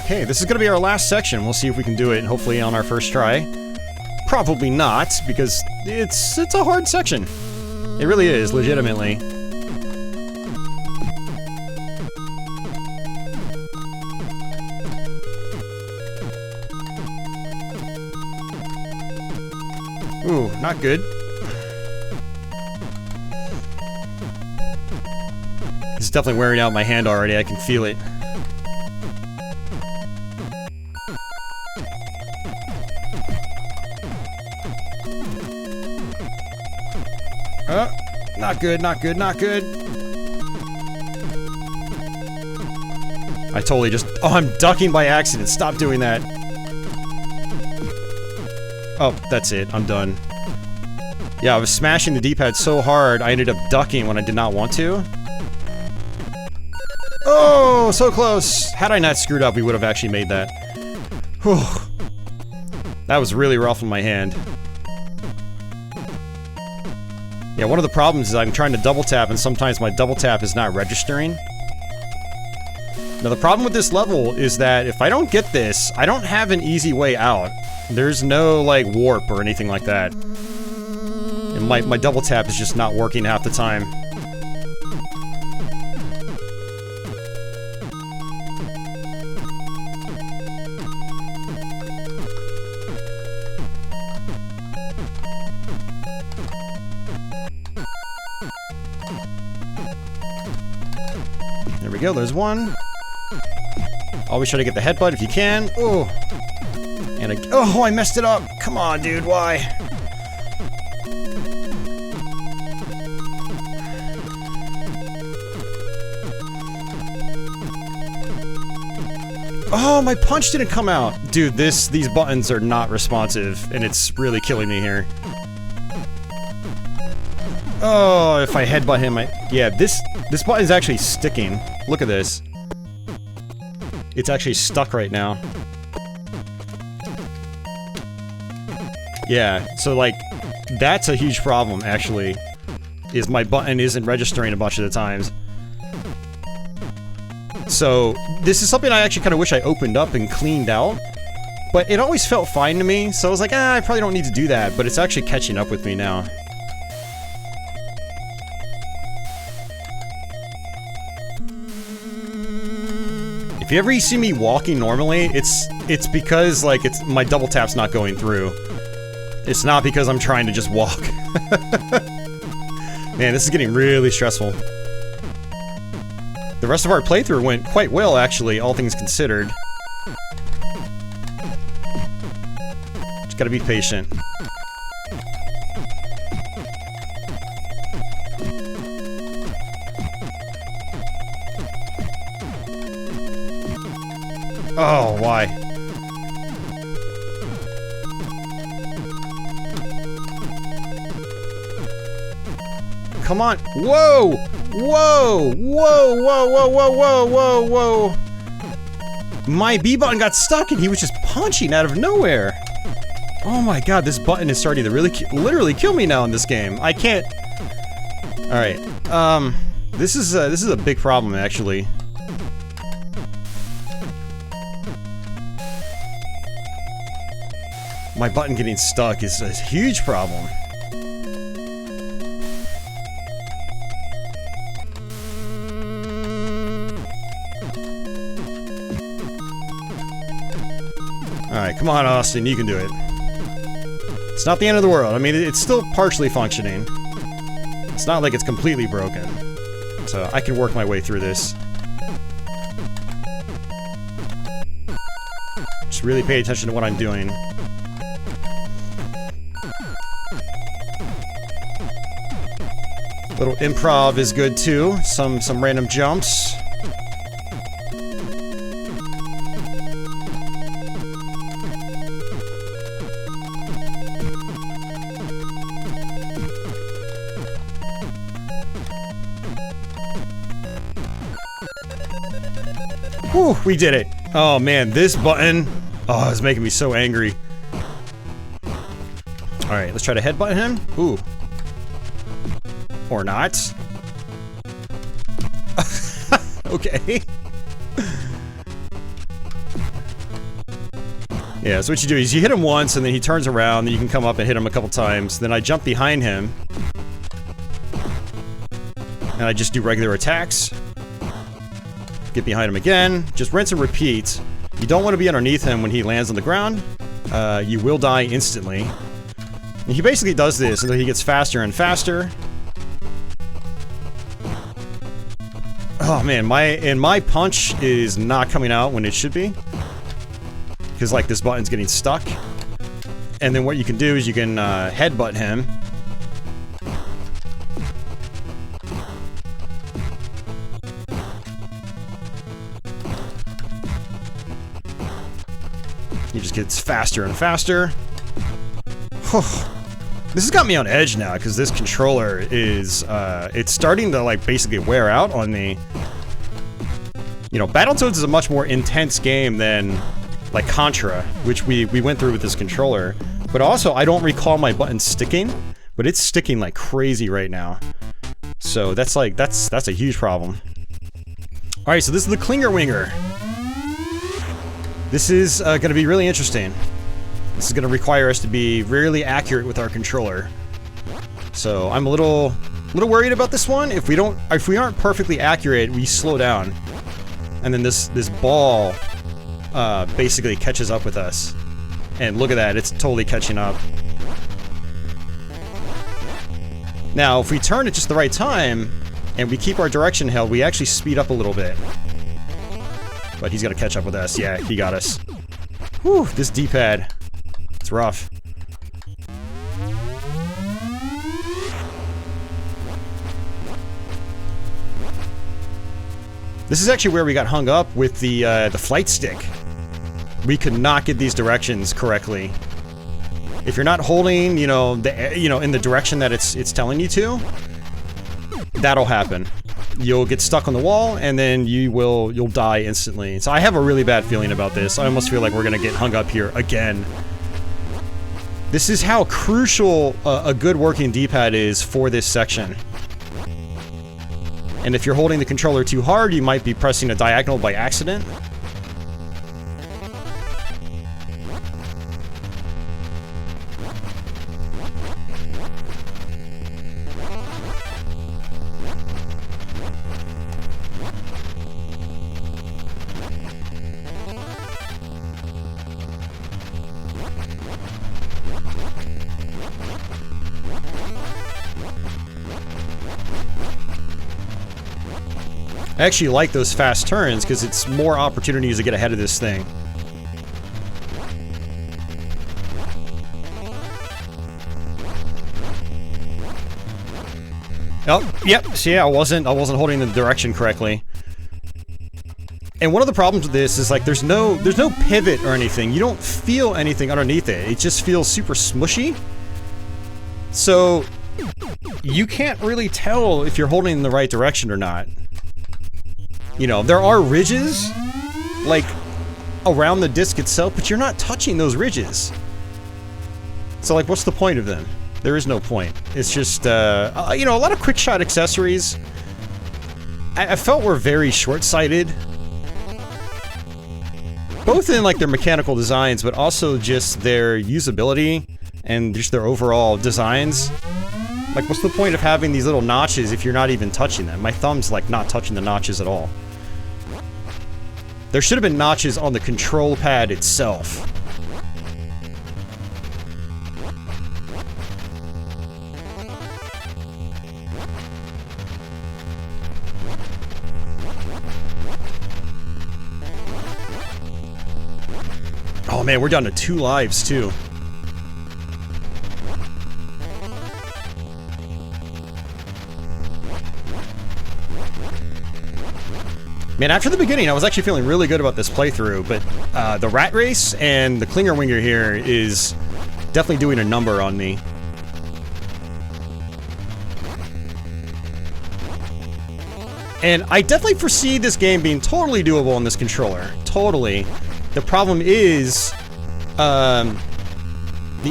Okay, this is gonna be our last section. We'll see if we can do it, hopefully on our first try. Probably not, because it's a hard section. It really is, legitimately. Ooh, not good. This is definitely wearing out my hand already, I can feel it. Not good, not good, not good. I totally just... Oh, I'm ducking by accident. Stop doing that. Oh, that's it. I'm done. Yeah, I was smashing the D-pad so hard, I ended up ducking when I did not want to. Oh, so close! Had I not screwed up, we would have actually made that. Whew. That was really rough on my hand. Yeah, one of the problems is I'm trying to double tap, and sometimes my double tap is not registering. Now, the problem with this level is that if I don't get this, I don't have an easy way out. There's no, like, warp or anything like that. And my double tap is just not working half the time. There we go, there's one. Always try to get the headbutt if you can. Oh! And oh, I messed it up! Come on, dude, why? Oh, my punch didn't come out! Dude, these buttons are not responsive, and it's really killing me here. Oh, if I headbutt him, yeah, this button's actually sticking. Look at this. It's actually stuck right now. Yeah, so like, that's a huge problem, actually. Is my button isn't registering a bunch of the times. So, this is something I actually kind of wish I opened up and cleaned out. But it always felt fine to me, so I was like, I probably don't need to do that, but it's actually catching up with me now. If you ever see me walking normally, it's because, like, my double tap's not going through. It's not because I'm trying to just walk. Man, this is getting really stressful. The rest of our playthrough went quite well, actually, all things considered. Just gotta be patient. Oh, why? Come on. Whoa! Whoa! Whoa! Whoa! Whoa! Whoa! Whoa! Whoa! Whoa! My B button got stuck and he was just punching out of nowhere. Oh my god, this button is starting to really literally kill me now in this game. I can't... Alright, this is a big problem, actually. My button getting stuck is a huge problem. Alright, come on, Austin, you can do it. It's not the end of the world. I mean, it's still partially functioning. It's not like it's completely broken. So, I can work my way through this. Just really pay attention to what I'm doing. Little improv is good too. Some random jumps. Whew, we did it. Oh man, this button, oh, it's making me so angry. Alright, let's try to headbutt him. Ooh. Or not. Okay. Yeah, so what you do is you hit him once, and then he turns around, then you can come up and hit him a couple times. Then I jump behind him. And I just do regular attacks. Get behind him again. Just rinse and repeat. You don't want to be underneath him when he lands on the ground. You will die instantly. And he basically does this until he gets faster and faster. Oh man, my punch is not coming out when it should be. Because like this button's getting stuck. And then what you can do is you can headbutt him. He just gets faster and faster. This has got me on edge now, because this controller is, it's starting to, like, basically wear out on me. You know, Battletoads is a much more intense game than, like, Contra, which we went through with this controller. But also, I don't recall my button sticking, but it's sticking like crazy right now. So that's like, that's a huge problem. Alright, so this is the Clinger Winger. This is going to be really interesting. This is going to require us to be really accurate with our controller. So I'm a little worried about this one. If we aren't perfectly accurate, we slow down. And then this ball basically catches up with us. And look at that, it's totally catching up. Now, if we turn at just the right time, and we keep our direction held, we actually speed up a little bit. But he's gonna catch up with us. Yeah, he got us. Whew, this D-pad. It's rough. This is actually where we got hung up with the flight stick. We could not get these directions correctly. If you're not holding, in the direction that it's telling you to, that'll happen. You'll get stuck on the wall, and then you'll die instantly. So I have a really bad feeling about this. I almost feel like we're gonna get hung up here again. This is how crucial a good working D-pad is for this section. And if you're holding the controller too hard, you might be pressing a diagonal by accident. I actually like those fast turns because it's more opportunities to get ahead of this thing. Oh, yep. See, I wasn't holding the direction correctly. And one of the problems with this is like there's no pivot or anything. You don't feel anything underneath it. It just feels super smushy. So you can't really tell if you're holding in the right direction or not. You know, there are ridges, like, around the disc itself, but you're not touching those ridges. So, like, what's the point of them? There is no point. It's just, a lot of QuickShot accessories, I felt were very short-sighted. Both in, like, their mechanical designs, but also just their usability and just their overall designs. Like, what's the point of having these little notches if you're not even touching them? My thumb's, like, not touching the notches at all. There should have been notches on the control pad itself. Oh man, we're down to 2 lives, too. Man, after the beginning, I was actually feeling really good about this playthrough, but the rat race and the Clinger Winger here is definitely doing a number on me. And I definitely foresee this game being totally doable on this controller. Totally. The problem is, the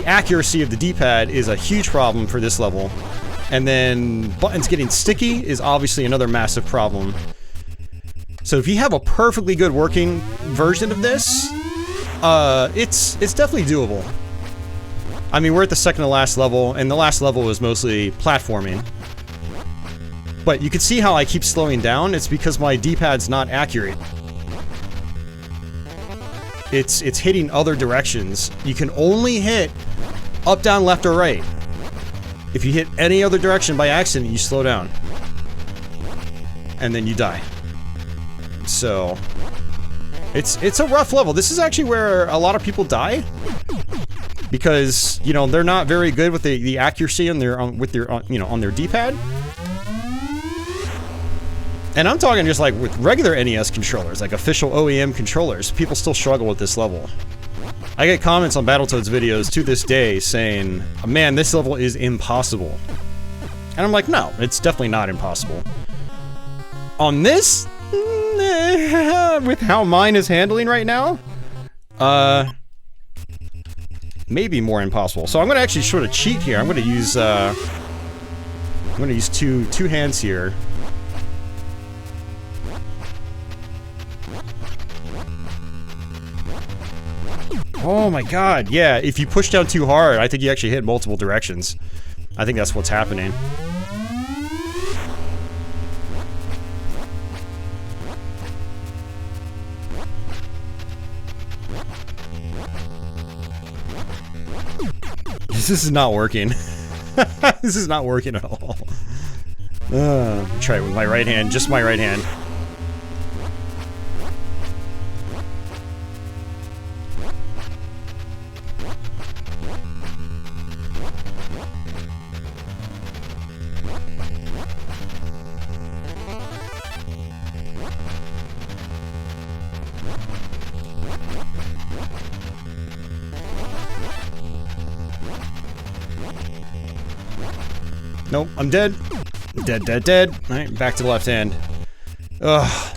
accuracy of the D-pad is a huge problem for this level. And then buttons getting sticky is obviously another massive problem. So if you have a perfectly good working version of this, it's definitely doable. I mean, we're at the second to last level, and the last level was mostly platforming. But you can see how I keep slowing down. It's because my D-pad's not accurate. It's hitting other directions. You can only hit up, down, left, or right. If you hit any other direction by accident, you slow down. And then you die. So, it's a rough level. This is actually where a lot of people die. Because, you know, they're not very good with the accuracy on their, on their D-pad. And I'm talking just like with regular NES controllers, like official OEM controllers. People still struggle with this level. I get comments on Battletoads videos to this day saying, man, this level is impossible. And I'm like, no, it's definitely not impossible. On this, with how mine is handling right now, maybe more impossible. So I'm gonna actually sort of cheat here. I'm gonna use two hands here. Oh my god, yeah, if you push down too hard, I think you actually hit multiple directions. I think that's what's happening. This is not working. This is not working at all. Try it with my right hand, just my right hand. Nope, I'm dead. Dead, dead, dead. Alright, back to the left hand. Ugh.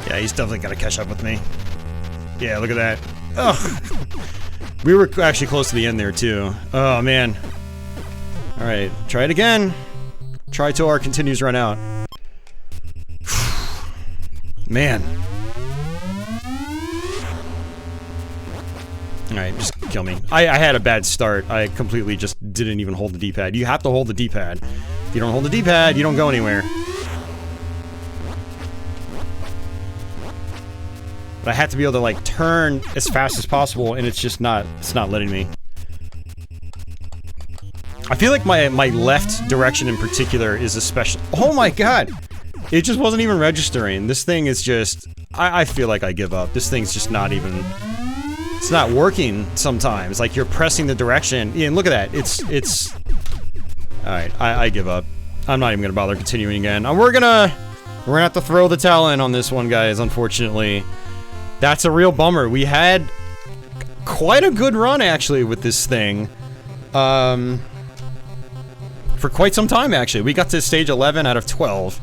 Yeah, he's definitely gotta catch up with me. Yeah, look at that. Ugh. We were actually close to the end there, too. Oh, man. Alright, try it again. Try till our continues run out. Man. Alright, just kill me. I had a bad start. I completely just didn't even hold the D-pad. You have to hold the D-pad. If you don't hold the D-pad, you don't go anywhere. But I have to be able to, like, turn as fast as possible, and it's just not, it's not letting me. I feel like my left direction in particular is especially— oh my god! It just wasn't even registering. This thing is just— I feel like I give up. This thing's just not even— it's not working sometimes. Like, you're pressing the direction. Ian, look at that. It's... Alright, I give up. I'm not even gonna bother continuing again. We're gonna have to throw the towel in on this one, guys, unfortunately. That's a real bummer. We had quite a good run, actually, with this thing. For quite some time, actually. We got to stage 11 out of 12.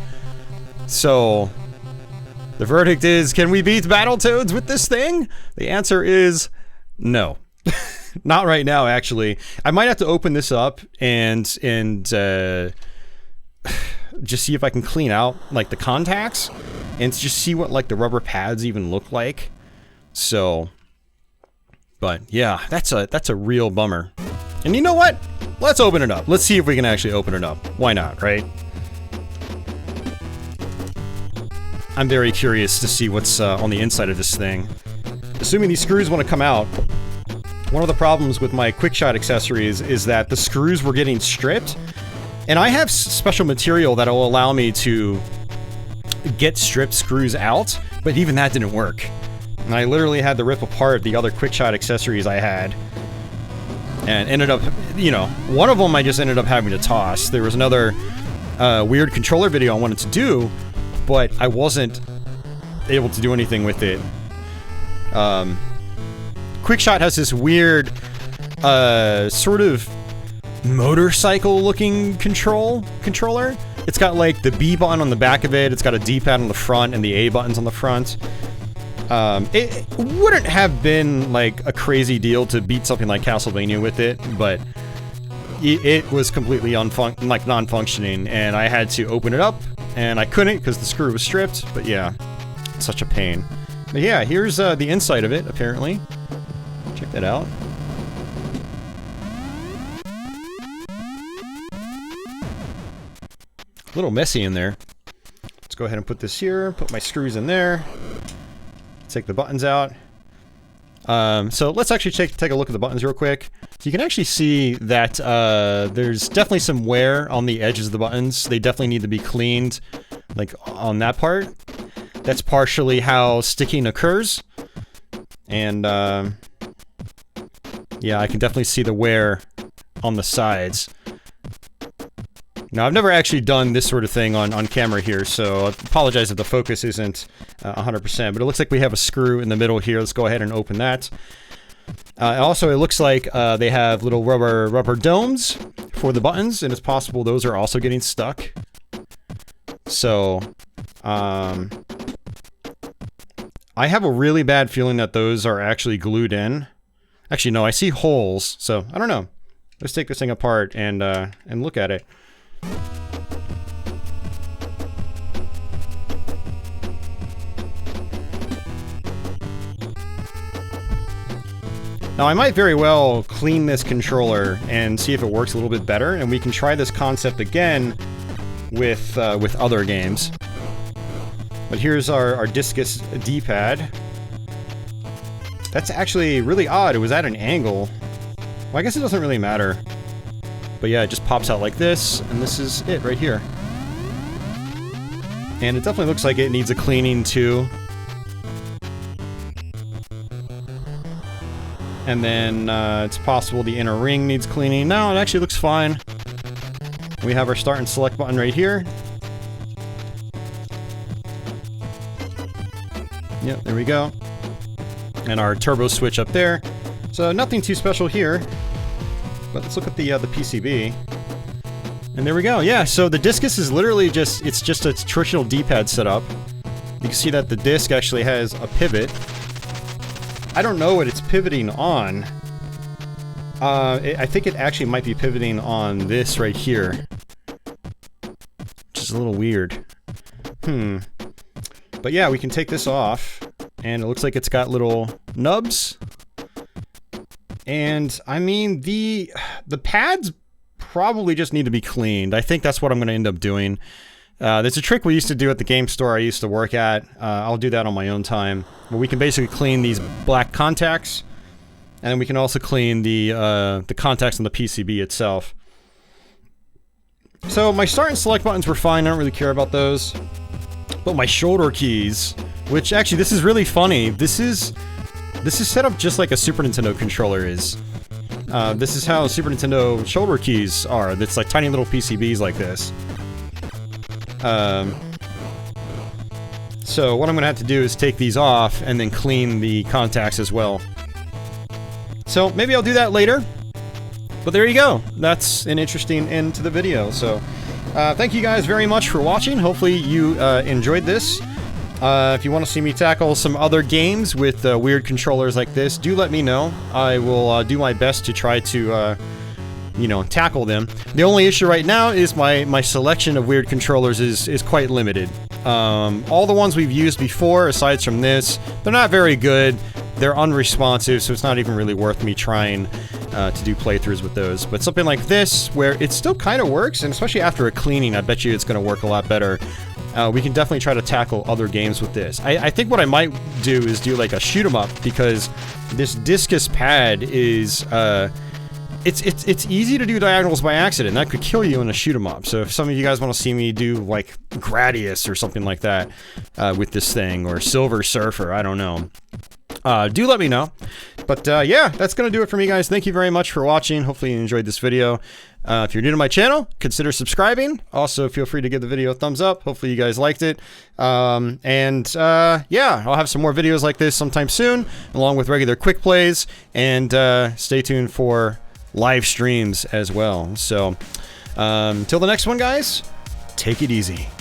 So, the verdict is, can we beat Battletoads with this thing? The answer is no. Not right now, actually. I might have to open this up and just see if I can clean out, like, the contacts. And just see what, like, the rubber pads even look like. So, but yeah, that's a real bummer. And you know what? Let's open it up. Let's see if we can actually open it up. Why not, right? I'm very curious to see what's on the inside of this thing. Assuming these screws want to come out, one of the problems with my QuickShot accessories is that the screws were getting stripped. And I have special material that will allow me to get stripped screws out, but even that didn't work. And I literally had to rip apart the other QuickShot accessories I had. And ended up, you know, one of them I just ended up having to toss. There was another weird controller video I wanted to do, but I wasn't able to do anything with it. QuickShot has this weird, sort of motorcycle-looking controller. It's got like the B button on the back of it, it's got a D-pad on the front, and the A buttons on the front. It wouldn't have been like a crazy deal to beat something like Castlevania with it, but it was completely non-functioning, and I had to open it up, and I couldn't because the screw was stripped. But yeah, it's such a pain. But yeah, here's the inside of it, apparently. Check that out. A little messy in there. Let's go ahead and put this here, put my screws in there. Take the buttons out. So let's actually take a look at the buttons real quick. So you can actually see that there's definitely some wear on the edges of the buttons. They definitely need to be cleaned, like on that part. That's partially how sticking occurs. And yeah, I can definitely see the wear on the sides. Now, I've never actually done this sort of thing on camera here, so I apologize if the focus isn't 100%, but it looks like we have a screw in the middle here. Let's go ahead and open that. Also, it looks like they have little rubber domes for the buttons, and it's possible those are also getting stuck. So, I have a really bad feeling that those are actually glued in. Actually, no, I see holes, so I don't know. Let's take this thing apart and look at it. Now, I might very well clean this controller and see if it works a little bit better, and we can try this concept again with other games. But here's our discus D-pad. That's actually really odd. It was at an angle. Well, I guess it doesn't really matter. But yeah, it just pops out like this, and this is it right here. And it definitely looks like it needs a cleaning too. And then it's possible the inner ring needs cleaning. No, it actually looks fine. We have our start and select button right here. Yep, there we go. And our turbo switch up there. So nothing too special here. But let's look at the PCB. And there we go. Yeah, so the discus is literally just, it's just a traditional D-pad setup. You can see that the disc actually has a pivot. I don't know what it's pivoting on. I think it actually might be pivoting on this right here. Which is a little weird. But yeah, we can take this off. And it looks like it's got little nubs. And, I mean, the pads probably just need to be cleaned. I think that's what I'm going to end up doing. There's a trick we used to do at the game store I used to work at. I'll do that on my own time. Where we can basically clean these black contacts. And then we can also clean the contacts on the PCB itself. So, my start and select buttons were fine. I don't really care about those. But my shoulder keys, which actually, this is really funny. This is set up just like a Super Nintendo controller is. This is how Super Nintendo shoulder keys are. It's like tiny little PCBs like this. So what I'm going to have to do is take these off and then clean the contacts as well. So maybe I'll do that later. But there you go. That's an interesting end to the video. So thank you guys very much for watching. Hopefully you enjoyed this. If you want to see me tackle some other games with weird controllers like this, do let me know. I will do my best to try to, you know, tackle them. The only issue right now is my selection of weird controllers is quite limited. All the ones we've used before, aside from this, they're not very good. They're unresponsive, so it's not even really worth me trying to do playthroughs with those. But something like this, where it still kind of works, and especially after a cleaning, I bet you it's going to work a lot better. We can definitely try to tackle other games with this. I think what I might do is do like a shoot 'em up, because this discus pad is it's easy to do diagonals by accident. That could kill you in a shoot 'em up. So if some of you guys want to see me do like Gradius or something like that with this thing, or Silver Surfer, I don't know. Do let me know. But yeah, that's going to do it for me, guys. Thank you very much for watching. Hopefully you enjoyed this video. If you're new to my channel, consider subscribing. Also, feel free to give the video a thumbs up. Hopefully you guys liked it. Yeah, I'll have some more videos like this sometime soon, along with regular quick plays. And stay tuned for live streams as well. So, till the next one, guys, take it easy.